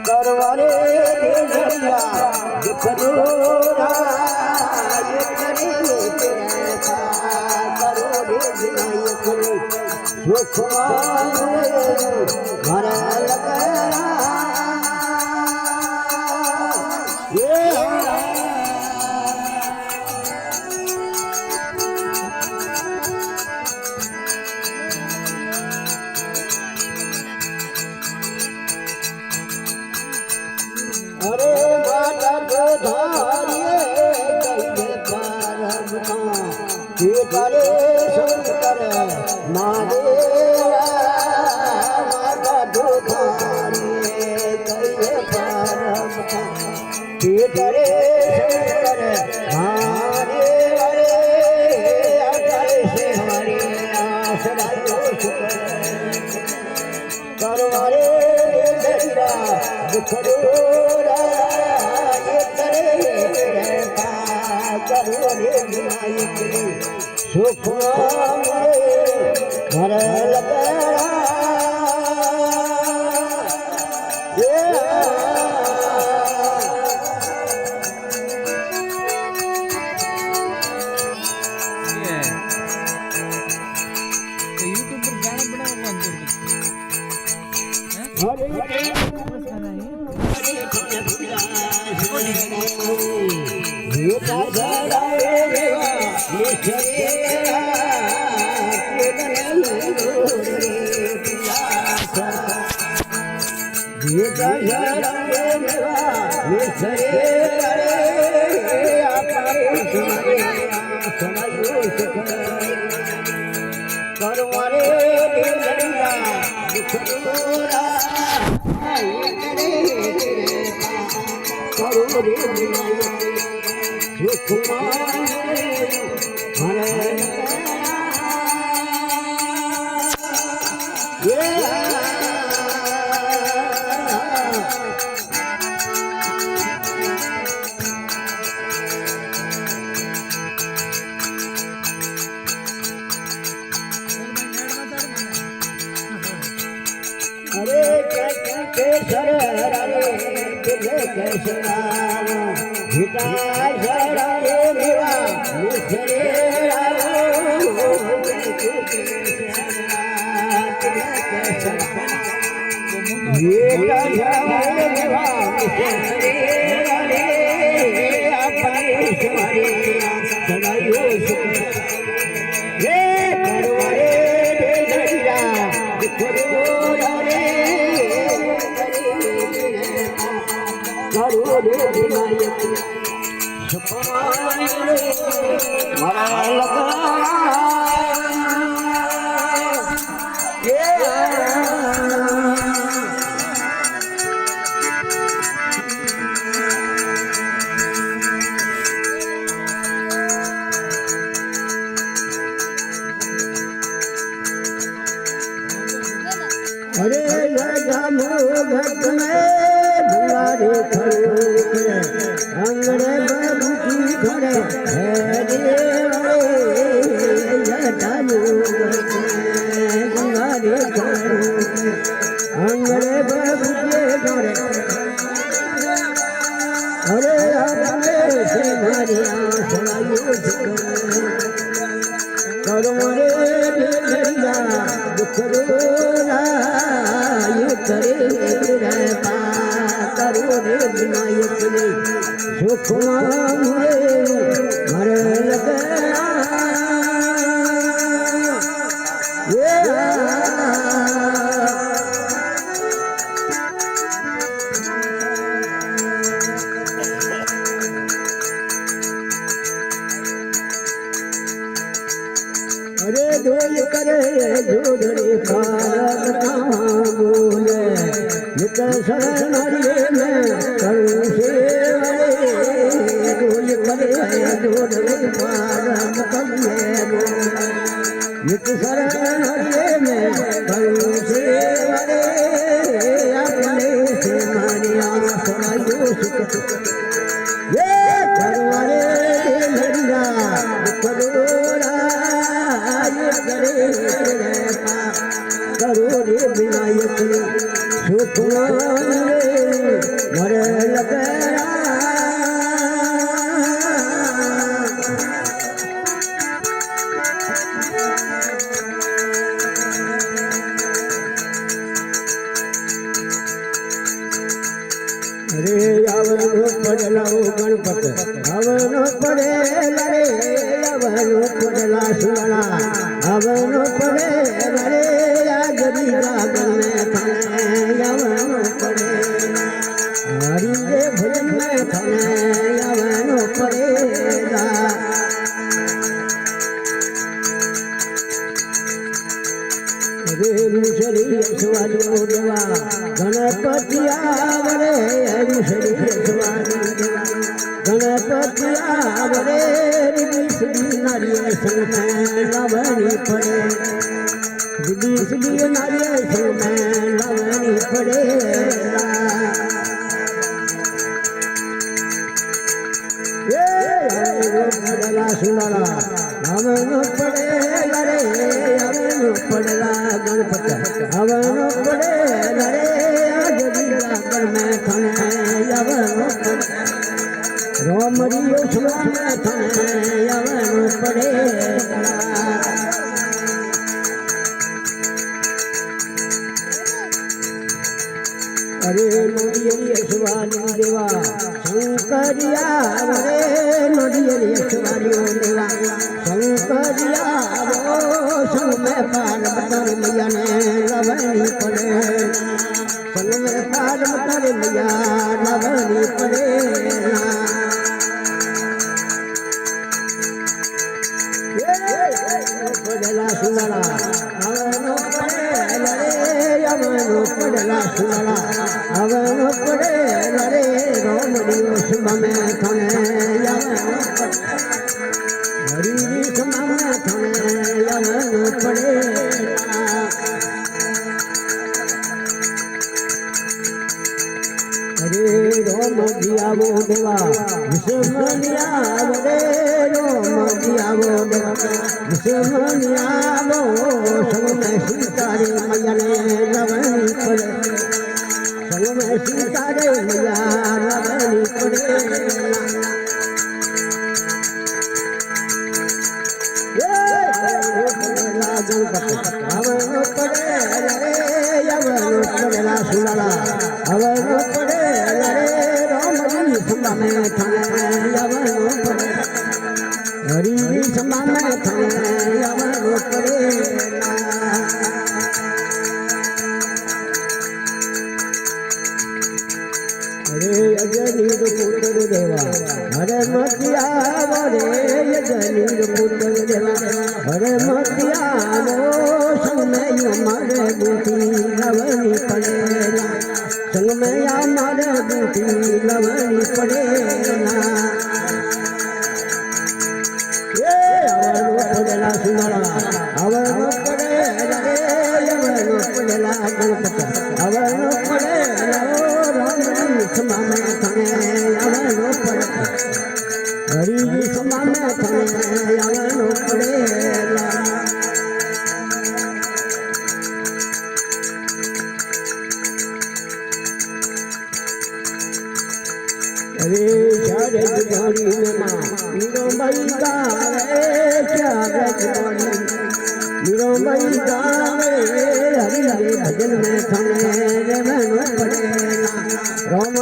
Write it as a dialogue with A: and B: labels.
A: करवारे दुख दूरा सुख घर लगा अरे माता को धारिए करे शंकर महादेवा माता को धारिए करे शंकर महादेवा से हमारी आसरा करवारे दुख दूरा सुख घर लगा अरे भक्त में बुआरे खड़े अंगड़े बाबू खड़े है बुआरे खड़े अंगड़े बाबू खड़े अरे अपने से मारे करो रे दुख रोना करे करो रे विनायक ने सुख मांगे घर लगा अरे ढोल करे जोड़े कारम बोले निकल शरण हरिये में करूं सेवा एक शरण हरे में करूं सेवा रे अपने से मानिया सुनाइयो सुख ये करवारे लड़िया करोड़ा ये करे करो रे विनायक सुख मर लगरा अरे आवनो पड़लाओ गणपत आवनो पड़े लरे आवनो पड़ला सुला आवनो पड़े लरे आजरी गागन में थाने आवनो पड़े हरि रे भजन में थाने आवनो पड़ेगा रे मुसरी यशवादियो देवा गणपति आवरे मुसरी यशवादियो देवा गणपति आवरे रिश्री नारियल संग में लवनी पड़े रिश्री नारियल संग में लवनी पड़े पड़ला सुनाला आवनो पड़े लरे आवनो पड़ला गणपति आवनो पड़े लरे आजरी गागन में थाने आवनो पड़े रोमरियो सुला में थाने आवनो पड़े अरे नोडियरी यशवानी देवा शंकरिया रे नोडियरी यशवानी देवा शंकरिया वो संग में पार्वती मैया ने लवनी पड़े संग में पार्वती मैया लवनी पड़े पड़ला सुनाला आवनो पड़े लरे आवनो पड़ला सुनाला आवनो पड़े लरे रोमड़ियो सुबह में थाने आवनो पड़े हरी सुबह में थाने आवनो पड़े अरे रोम दियावो देवा विश्वमनियावो रे रोम दियावो देवा विश्वमनियावो संग में सीता रे मैया ने लवनी पड़े संग में सीता रे मैया लवनी पड़े आवनो पड़े लरे आवनो पड़ला सुनाला आवनो पड़े लरे रोमरी सुबह में थाने आवनो पड़े हरी सुबह में थाने आवनो पड़े अरे अजनीर पुत्र देवा हरे मतिया रे अजनीर पुत्र देवा हरे मतिया संग में हमारे बूटी लवनी पड़ेगा संग में हमारे बूटी लवनी पड़ेगा ये आवनो पड़ेला सुनाला आवनो पड़े रे आवनो पड़ेला गणपति आवनो पड़े में थाने आवनो पड़े हरी समा में थाने आवनो पड़ेला अरे चारे जोड़ी में माँ मीरो मई गावे चारे जोड़ी मीरो मई गावे हरी हरी भजन में थाने आवनो पड़ेला रोम